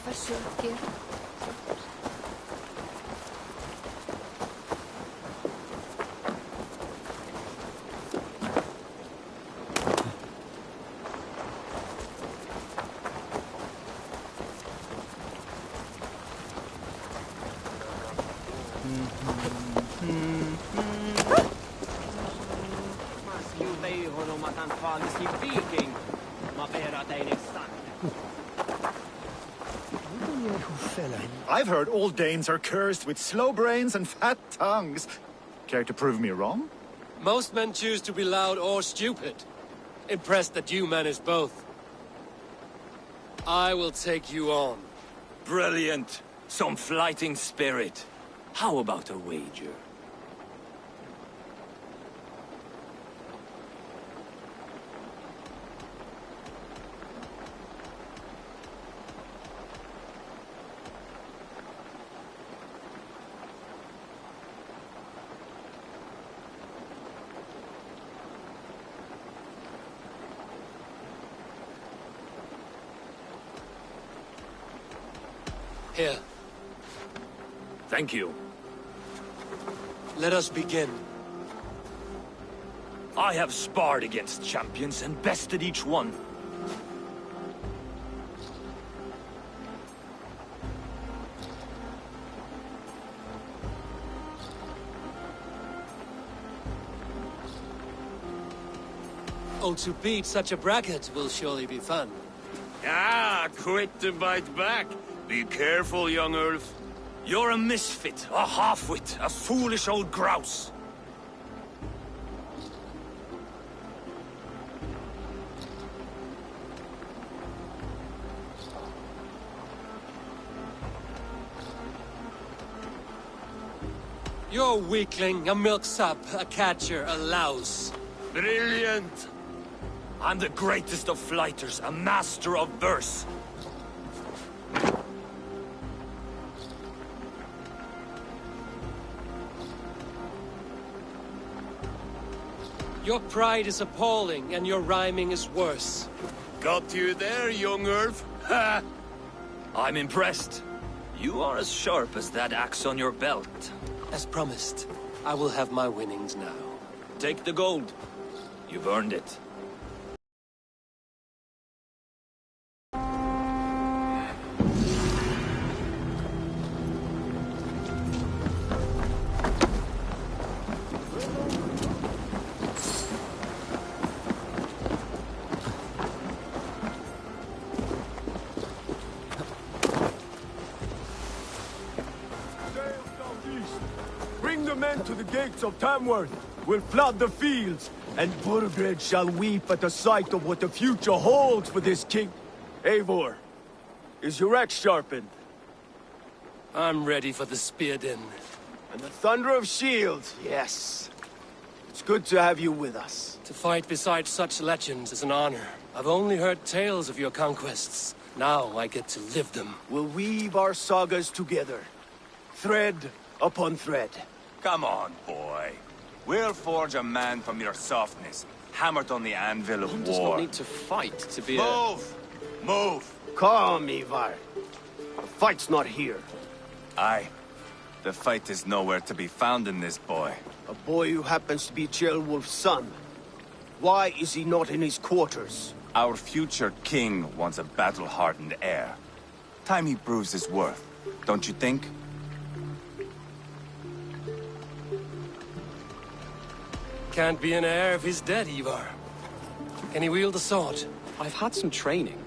försöker. I've heard all Danes are cursed with slow brains and fat tongues. Care to prove me wrong? Most men choose to be loud or stupid. Impressed that you manage both. I will take you on. Brilliant. Some fighting spirit. How about a wager? Here. Thank you. Let us begin. I have sparred against champions and bested each one. Oh, to beat such a bracket will surely be fun. Ah, quit to bite back. Be careful, young Ulf. You're a misfit, a half-wit, a foolish old grouse. You're a weakling, a milksop, a catcher, a louse. Brilliant! I'm the greatest of flighters, a master of verse. Your pride is appalling, and your rhyming is worse. Got you there, young Ulf? Ha! I'm impressed. You are as sharp as that axe on your belt. As promised, I will have my winnings now. Take the gold. You've earned it. Bring the men to the gates of Tamworth. We'll flood the fields, and Burgred shall weep at the sight of what the future holds for this king. Eivor, is your axe sharpened? I'm ready for the spear din. And the thunder of shields, yes. It's good to have you with us. To fight beside such legends is an honor. I've only heard tales of your conquests. Now I get to live them. We'll weave our sagas together, thread upon thread. Come on, boy. We'll forge a man from your softness, hammered on the anvil of One war. does not need to fight to be Move! Move! Calm, Ivar. The fight's not here. Aye. The fight is nowhere to be found in this boy. A boy who happens to be Ceolwulf's son. Why is he not in his quarters? Our future king wants a battle-hardened heir. Time he proves his worth, don't you think? Can't be an heir if he's dead, Ivar. Can he wield a sword? I've had some training.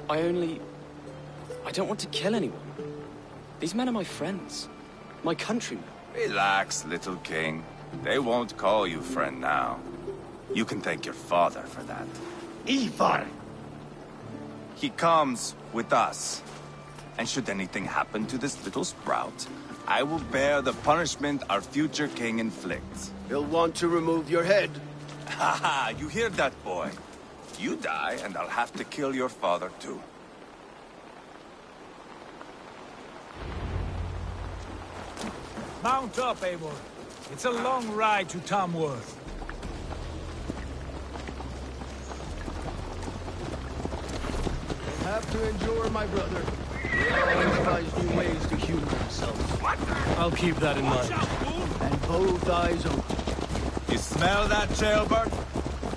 I don't want to kill anyone. These men are my friends. My countrymen. Relax, little king. They won't call you friend now. You can thank your father for that. Ivar! He comes with us. And should anything happen to this little sprout, I will bear the punishment our future king inflicts. He'll want to remove your head. Haha, you hear that, boy? You die, and I'll have to kill your father, too. Mount up, Eivor. It's a long ride to Tamworth. You'll have to endure, my brother. Devise new ways to humor themselves. I'll keep that in mind. And both eyes open. You smell that, jailbird?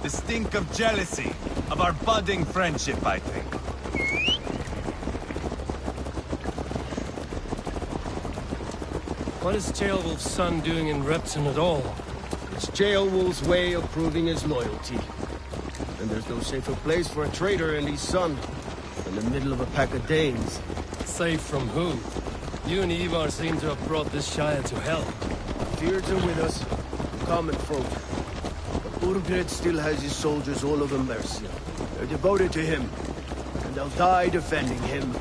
The stink of jealousy, of our budding friendship, I think. What is Ceolwulf's son doing in Repton at all? It's Ceolwulf's way of proving his loyalty. And there's no safer place for a traitor and his son than the middle of a pack of Danes. Safe from who? You and Ivar seem to have brought this Shire to hell. Fears are with us, common folk. But Burgred still has his soldiers all over Mercia. They're devoted to him, and they'll die defending him.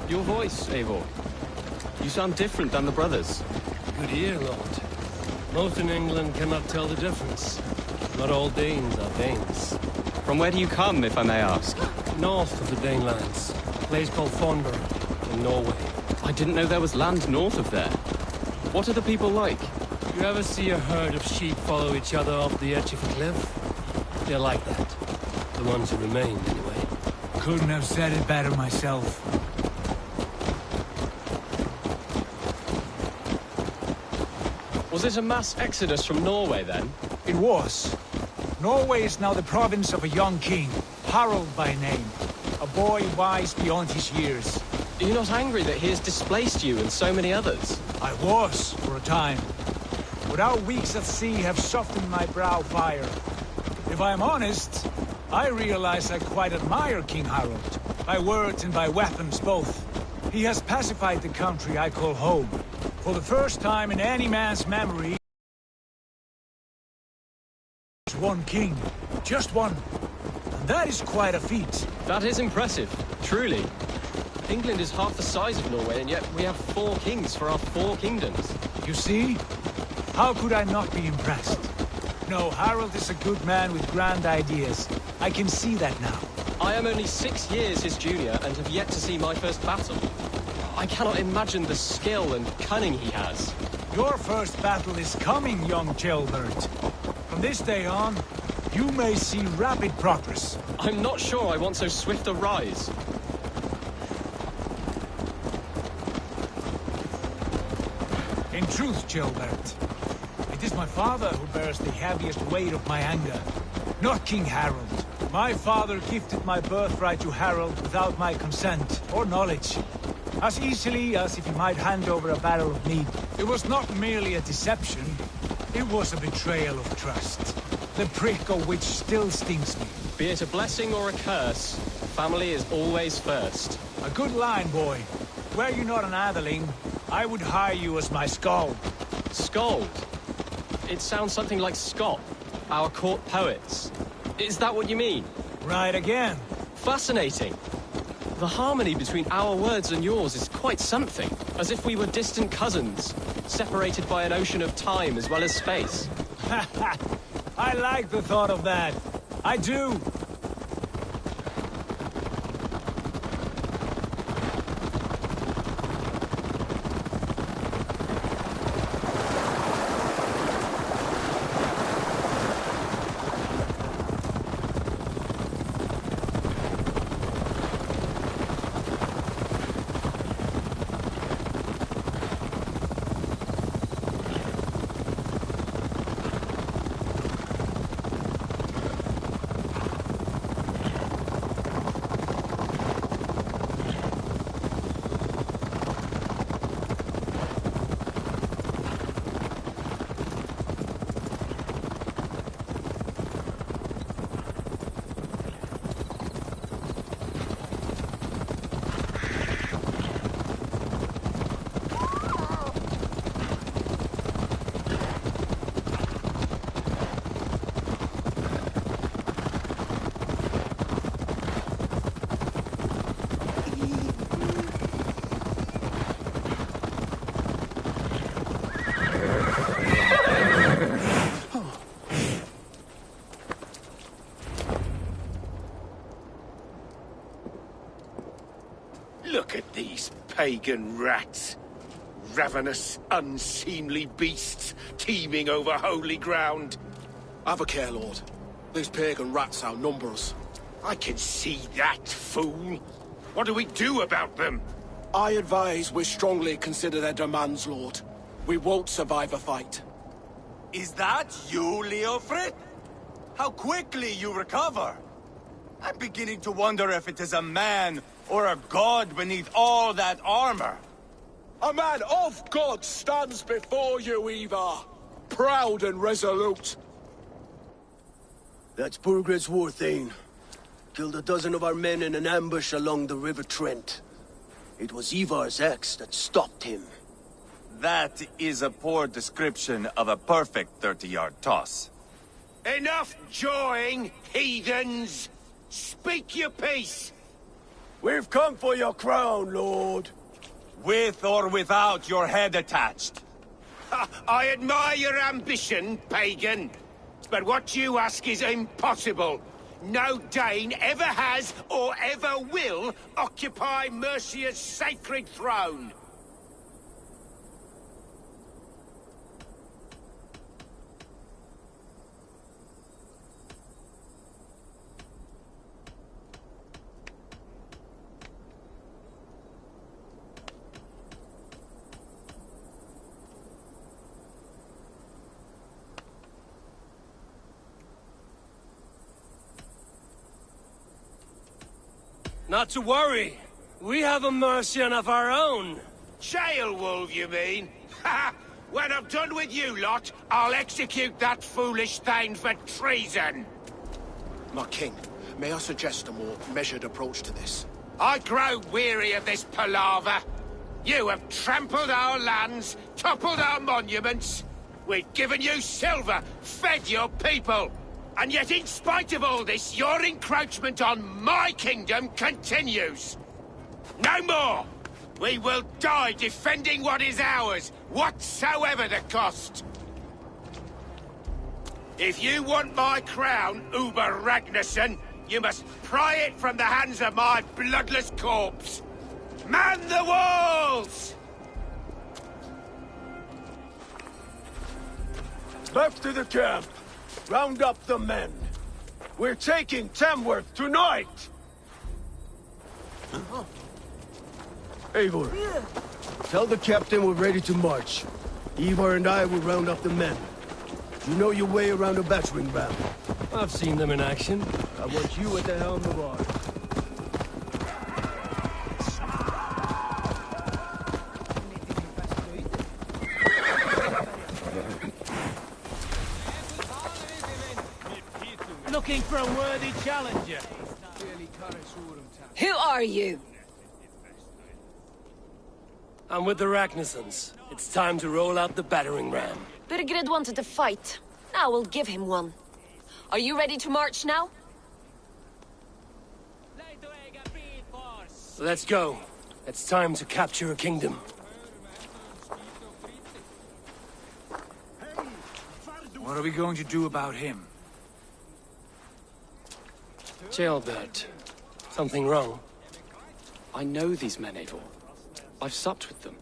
Your voice, Eivor. You sound different than the brothers. Good ear, Lord. Most in England cannot tell the difference. Not all Danes are Danes. From where do you come, if I may ask? North of the Danelands. A place called Thornburg, in Norway. I didn't know there was land north of there. What are the people like? You ever see a herd of sheep follow each other off the edge of a cliff? They're like that. The ones who remain, anyway. Couldn't have said it better myself. Was it a mass exodus from Norway, then? It was. Norway is now the province of a young king, Harald by name. A boy wise beyond his years. Are you not angry that he has displaced you and so many others? I was, for a time. But our weeks at sea have softened my brow fire. If I am honest, I realize I quite admire King Harald. By words and by weapons both. He has pacified the country I call home. For the first time in any man's memory, one king. Just one. And that is quite a feat. That is impressive, truly. England is half the size of Norway, and yet we have 4 kings for our 4 kingdoms. You see? How could I not be impressed? No, Harald is a good man with grand ideas. I can see that now. I am only 6 years his junior and have yet to see my first battle. I cannot imagine the skill and cunning he has. Your first battle is coming, young Ceolbert. From this day on, you may see rapid progress. I'm not sure I want so swift a rise. In truth, Ceolbert, it is my father who bears the heaviest weight of my anger, not King Harald. My father gifted my birthright to Harald without my consent or knowledge. As easily as if he might hand over a barrel of mead. It was not merely a deception, it was a betrayal of trust. The prick of which still stings me. Be it a blessing or a curse, family is always first. A good line, boy. Were you not an atheling, I would hire you as my skald. Skald? It sounds something like Scott, our court poets. Is that what you mean? Right again. Fascinating. The harmony between our words and yours is quite something. As if we were distant cousins, separated by an ocean of time as well as space. I like the thought of that. I do. Look at these pagan rats. Ravenous, unseemly beasts teeming over holy ground. Have a care, Lord. These pagan rats outnumber us. I can see that, fool. What do we do about them? I advise we strongly consider their demands, Lord. We won't survive a fight. Is that you, Leofrid? How quickly you recover! I'm beginning to wonder if it is a man or a god beneath all that armor. A man of God stands before you, Ivar. Proud and resolute. That's Burgred's war thane. Killed a dozen of our men in an ambush along the River Trent. It was Ivar's axe that stopped him. That is a poor description of a perfect 30-yard toss. Enough jawing, heathens! Speak your piece! We've come for your crown, Lord. With or without your head attached. I admire your ambition, pagan. But what you ask is impossible. No Dane ever has or ever will occupy Mercia's sacred throne. Not to worry. We have a Mercian of our own. Jail wolf, you mean? Ha! When I'm done with you lot, I'll execute that foolish thing for treason. My king, may I suggest a more measured approach to this? I grow weary of this palaver. You have trampled our lands, toppled our monuments. We've given you silver, fed your people. And yet, in spite of all this, your encroachment on my kingdom continues. No more! We will die defending what is ours, whatsoever the cost. If you want my crown, Uber Ragnarsson, you must pry it from the hands of my bloodless corpse. Man the walls! Back to the camp. Round up the men. We're taking Tamworth tonight! Eivor, tell the captain we're ready to march. Ivar and I will round up the men. You know your way around a battering ram. I've seen them in action. I want you at the helm of ours. Looking for a worthy challenger. Who are you? I'm with the Ragnarssons. It's time to roll out the battering ram. Burgred wanted to fight. Now we'll give him one. Are you ready to march now? Let's go. It's time to capture a kingdom. What are we going to do about him? Ceolbert. Something wrong? I know these men, Eivor. I've supped with them.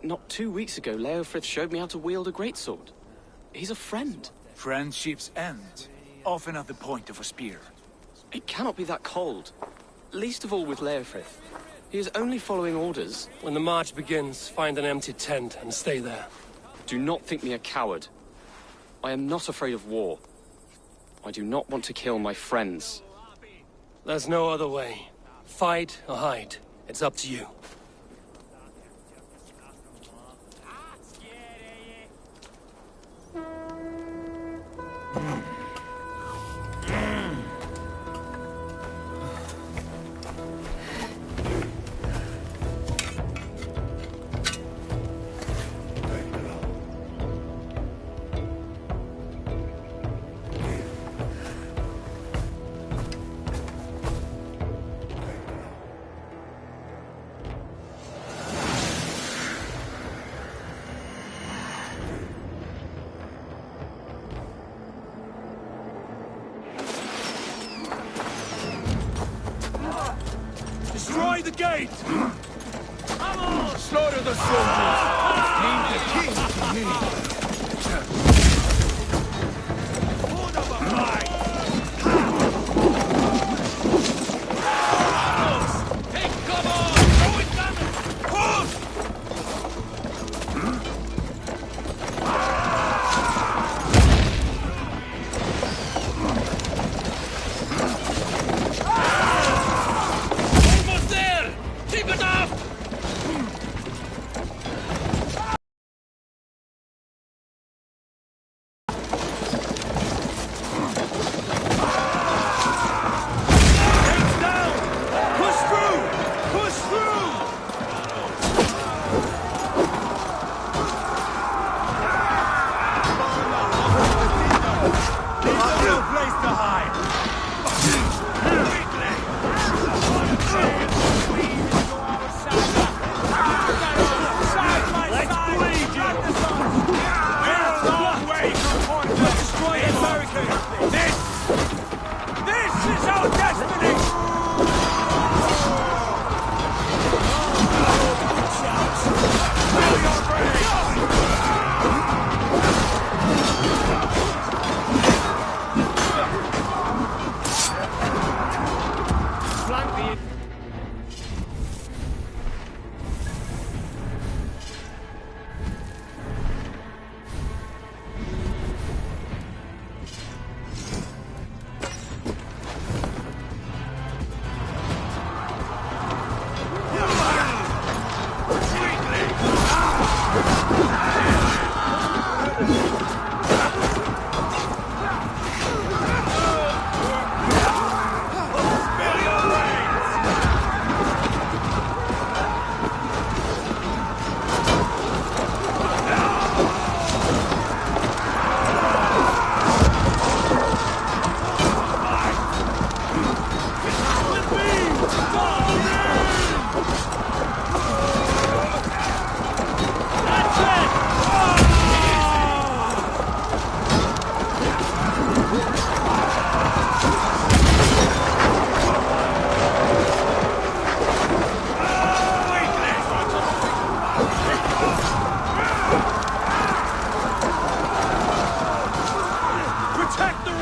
Not 2 weeks ago, Leofrith showed me how to wield a greatsword. He's a friend. Friendships end, often at the point of a spear. It cannot be that cold. Least of all with Leofrith. He is only following orders. When the march begins, find an empty tent and stay there. Do not think me a coward. I am not afraid of war. I do not want to kill my friends. There's no other way. Fight or hide. It's up to you. Destroy the gate! Come on! Slaughter the soldiers! Leave the king to me! Order behind! Attack the rail!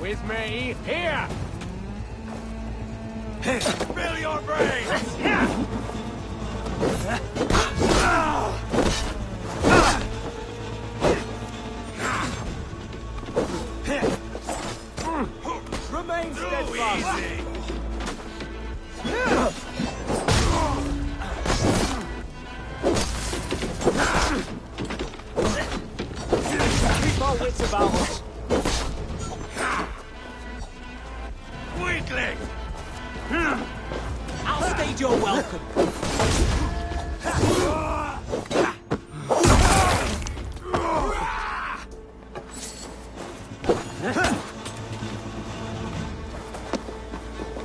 With me, here! Spill your brains! Remain steadfast. Keep our wits about us. Weakling! I'll stage your welcome.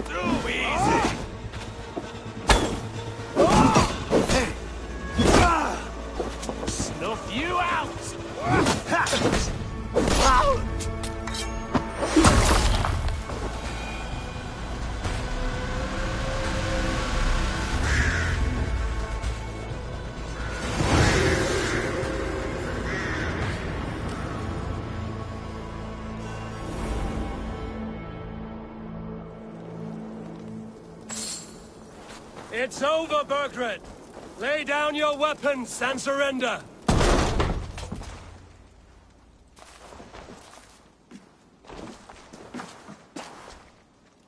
Too easy! Snuff you out! It's over, Burgred! Lay down your weapons and surrender!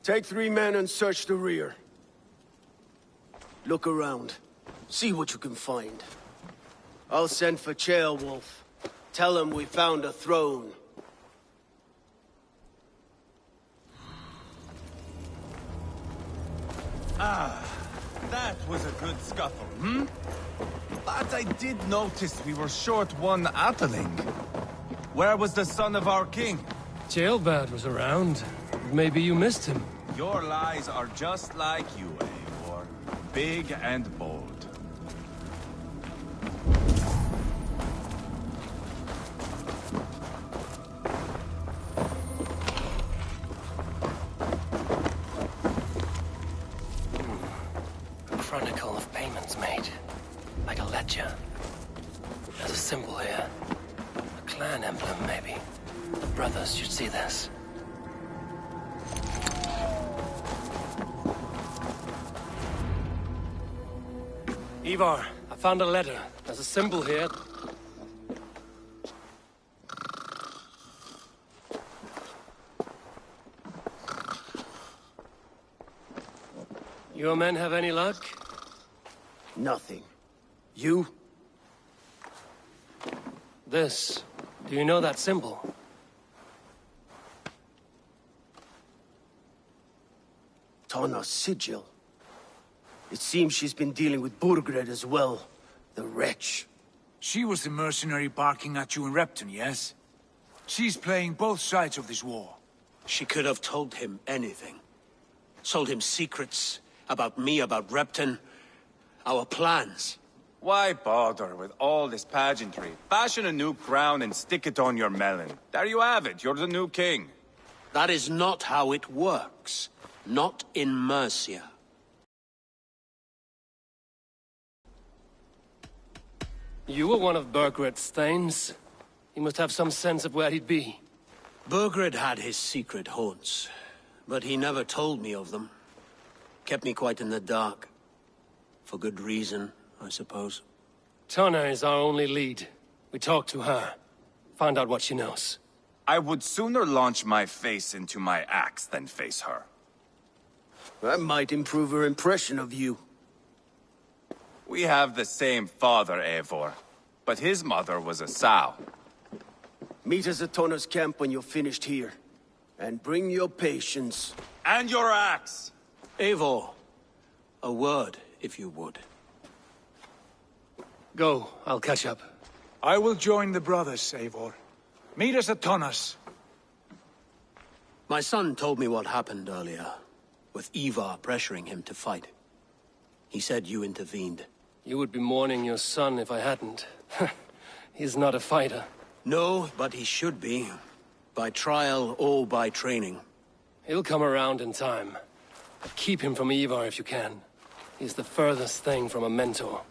Take 3 men and search the rear. Look around. See what you can find. I'll send for Ceolwulf. Tell him we found a throne. That was a good scuffle, hmm? But I did notice we were short one Atheling. Where was the son of our king? Ceolbert was around. Maybe you missed him. Your lies are just like you, Eivor. Big and bold. clan emblem, maybe. The brothers should see this. Ivar, I found a letter. There's a symbol here. Your men have any luck? Nothing. You? This. Do you know that symbol? Tana's sigil. It seems she's been dealing with Burgred as well. The wretch. She was the mercenary barking at you in Repton, yes? She's playing both sides of this war. She could have told him anything. Told him secrets about me, about Repton, our plans. Why bother with all this pageantry? Fashion a new crown and stick it on your melon. There you have it, you're the new king. That is not how it works. Not in Mercia. You were one of Burgred's thanes. He must have some sense of where he'd be. Burgred had his secret haunts, but he never told me of them. Kept me quite in the dark. For good reason, I suppose. Tana is our only lead. We talk to her. Find out what she knows. I would sooner launch my face into my axe than face her. That might improve her impression of you. We have the same father, Eivor. But his mother was a sow. Meet us at Tana's camp when you're finished here. And bring your patience. And your axe! Eivor, a word, if you would. Go, I'll catch up. I will join the brothers, Eivor. Meet us at Tana's. My son told me what happened earlier, with Ivar pressuring him to fight. He said you intervened. You would be mourning your son if I hadn't. He's not a fighter. No, but he should be. By trial or by training. He'll come around in time. But keep him from Ivar if you can. He's the furthest thing from a mentor.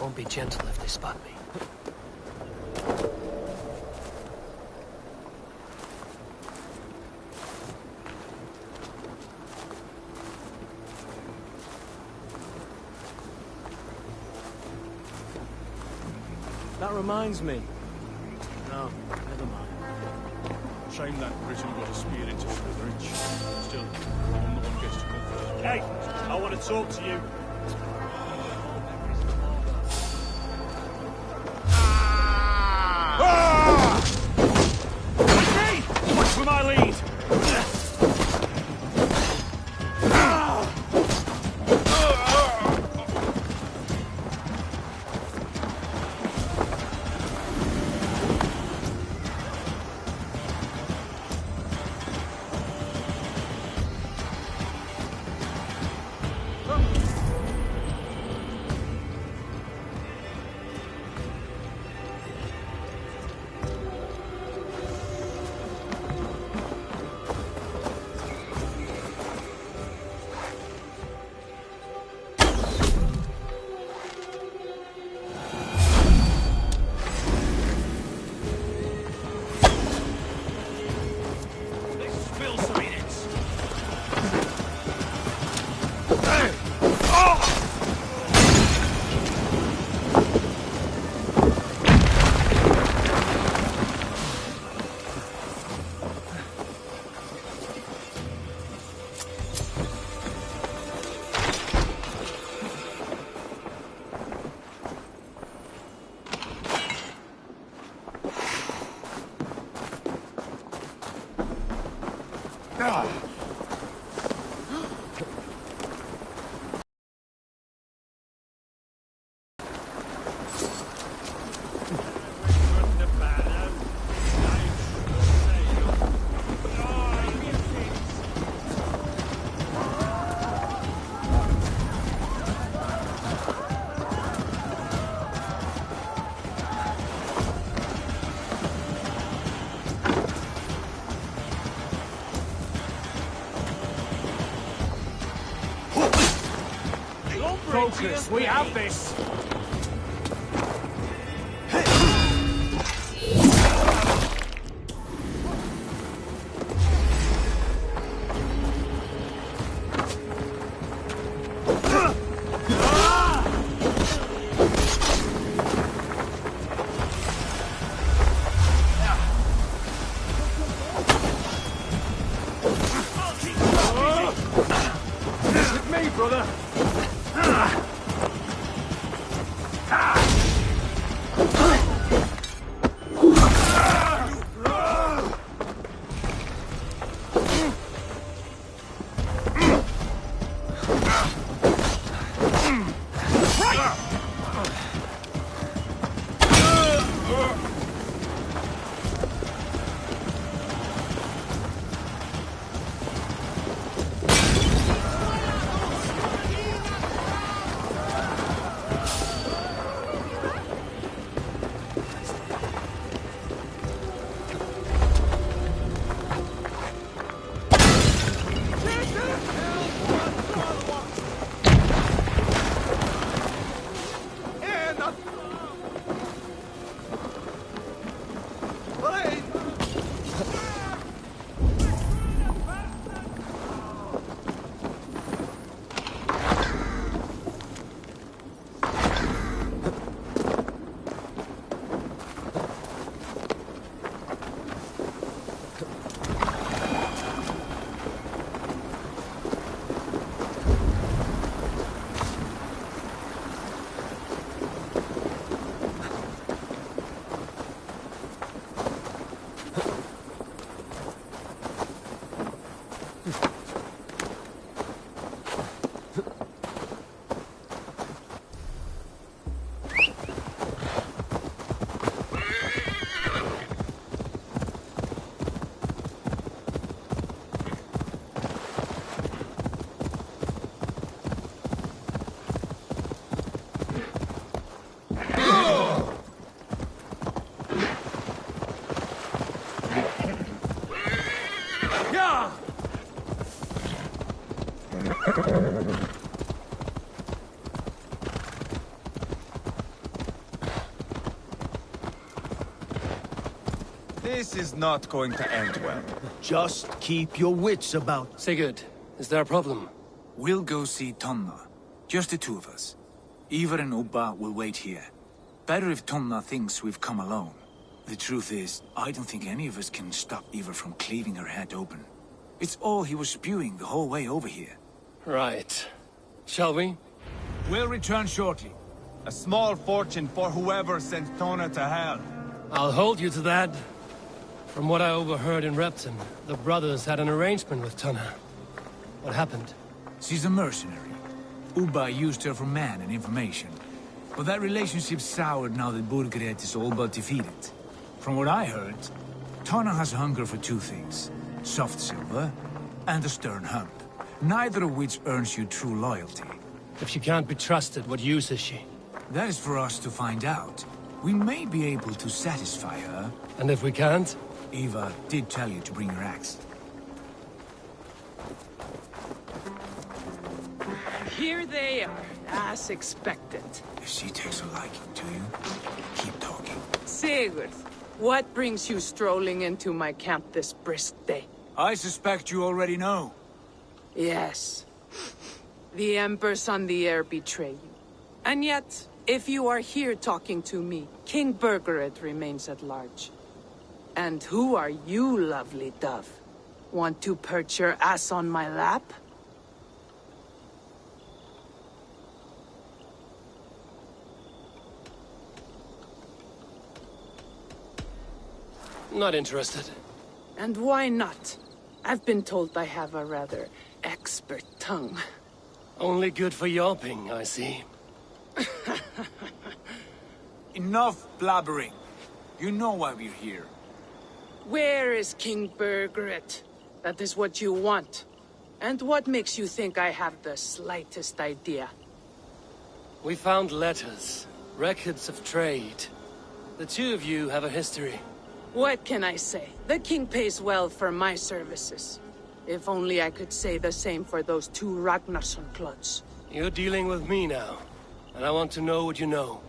Won't be gentle if they spot me. That reminds me. No, never mind. Shame that Briton got a spear into Switheridge. Still, I'm the one gets to comfort. Hey, I want to talk to you. Watch for my lead! Focus, we have this! With me, brother! This is not going to end well. Just keep your wits about. Sigurd, is there a problem? We'll go see Tonna. Just the two of us. Ivar and Ubba will wait here. Better if Tonna thinks we've come alone. The truth is, I don't think any of us can stop Ivar from cleaving her head open. It's all he was spewing the whole way over here. Right. Shall we? We'll return shortly. A small fortune for whoever sent Tonna to hell. I'll hold you to that. From what I overheard in Repton, the brothers had an arrangement with Tonna. What happened? She's a mercenary. Ubba used her for man and information. But that relationship soured now that Burgred is all but defeated. From what I heard, Tonna has hunger for two things. Soft silver and a stern hump. Neither of which earns you true loyalty. If she can't be trusted, what use is she? That is for us to find out. We may be able to satisfy her. And if we can't? Eva did tell you to bring her axe. Here they are, as expected. If she takes a liking to you, keep talking. Sigurd, what brings you strolling into my camp this brisk day? I suspect you already know. Yes. The Emperor's on the air betrayed you. And yet, if you are here talking to me, King Burgred remains at large. And who are you, lovely dove? Want to perch your ass on my lap? Not interested. And why not? I've been told I have a rather expert tongue. Only good for yelping, I see. Enough blabbering. You know why we're here. Where is King Burgred? That is what you want. And what makes you think I have the slightest idea? We found letters, records of trade. The two of you have a history. What can I say? The king pays well for my services. If only I could say the same for those two Ragnarsson clods. You're dealing with me now, and I want to know what you know.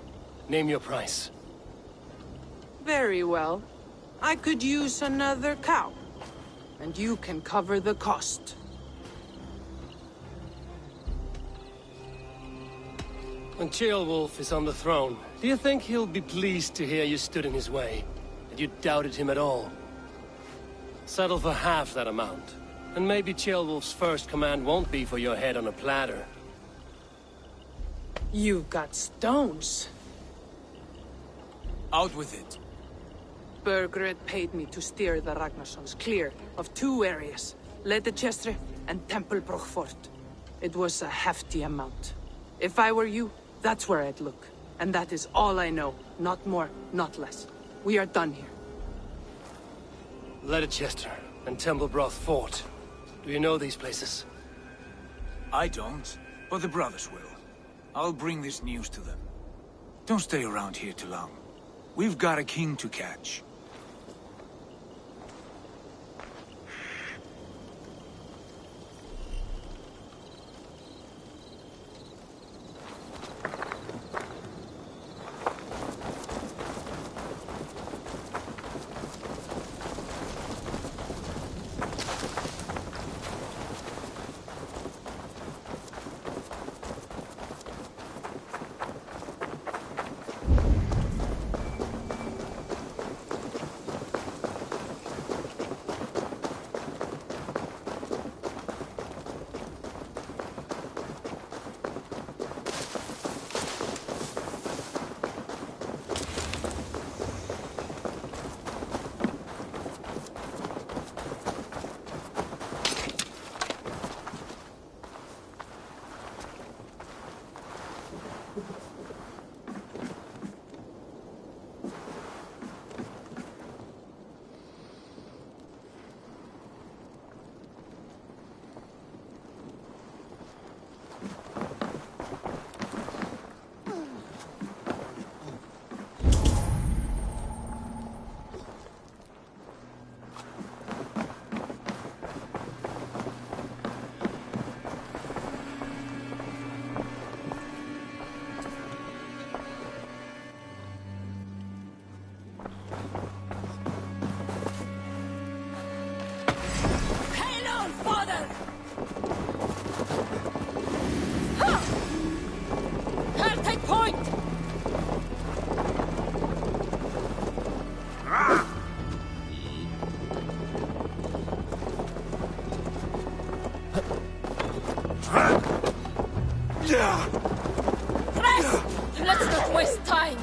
Name your price. Very well. I could use another cow. And you can cover the cost. When Ceolwulf is on the throne, do you think he'll be pleased to hear you stood in his way? That you doubted him at all? Settle for half that amount. And maybe Ceolwulf's first command won't be for your head on a platter. You've got stones. Out with it. Burgred paid me to steer the Ragnarssons clear of two areas, Ledechestre and Tempelbroch Fort. It was a hefty amount. If I were you, that's where I'd look. And that is all I know. Not more, not less. We are done here. Ledechestre and Tempelbroch Fort. Do you know these places? I don't, but the brothers will. I'll bring this news to them. Don't stay around here too long. We've got a king to catch. Crest! Let's not waste time!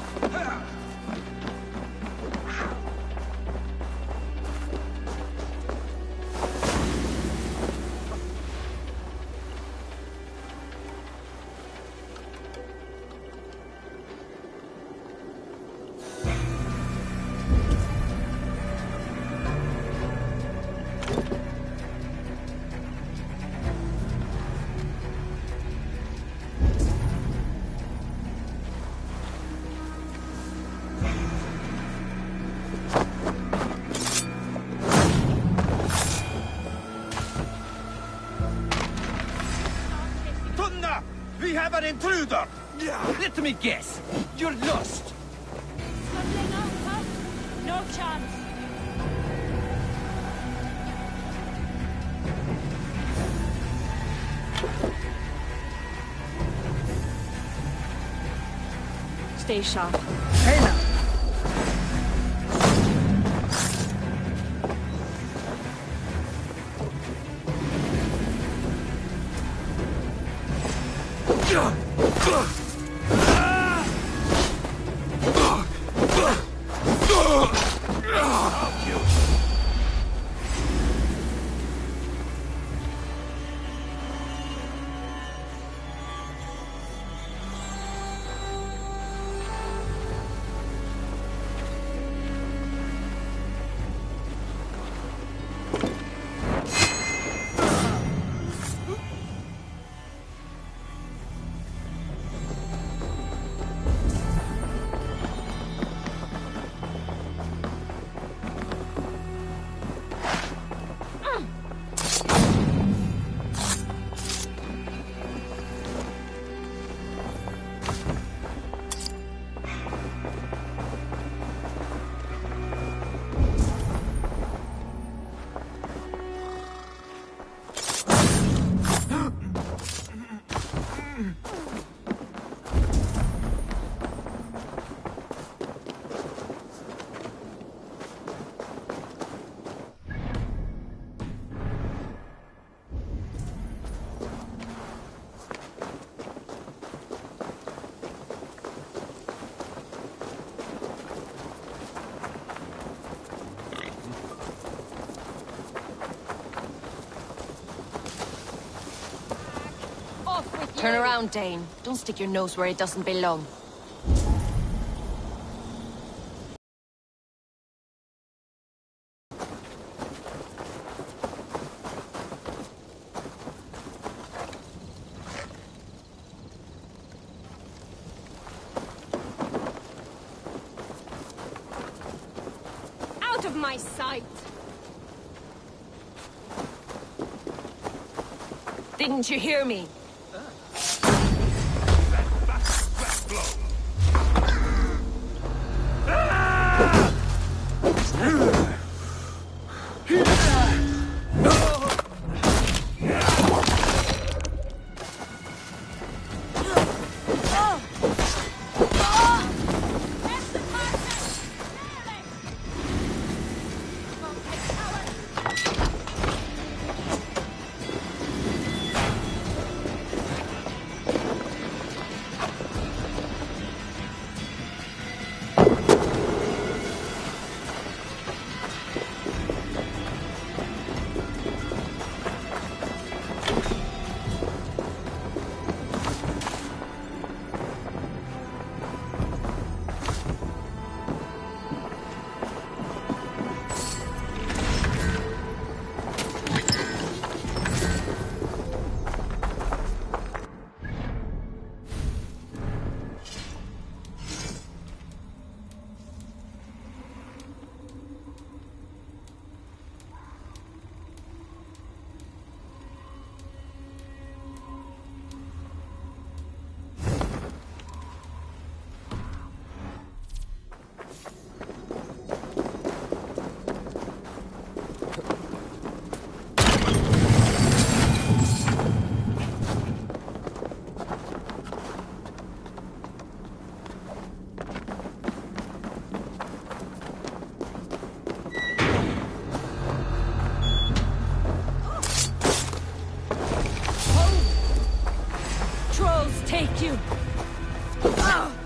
We have an intruder! Let me guess. You're lost. No chance. Stay sharp. Hey now! Turn around, Dane. Don't stick your nose where it doesn't belong. Out of my sight! Didn't you hear me? take you! Ah!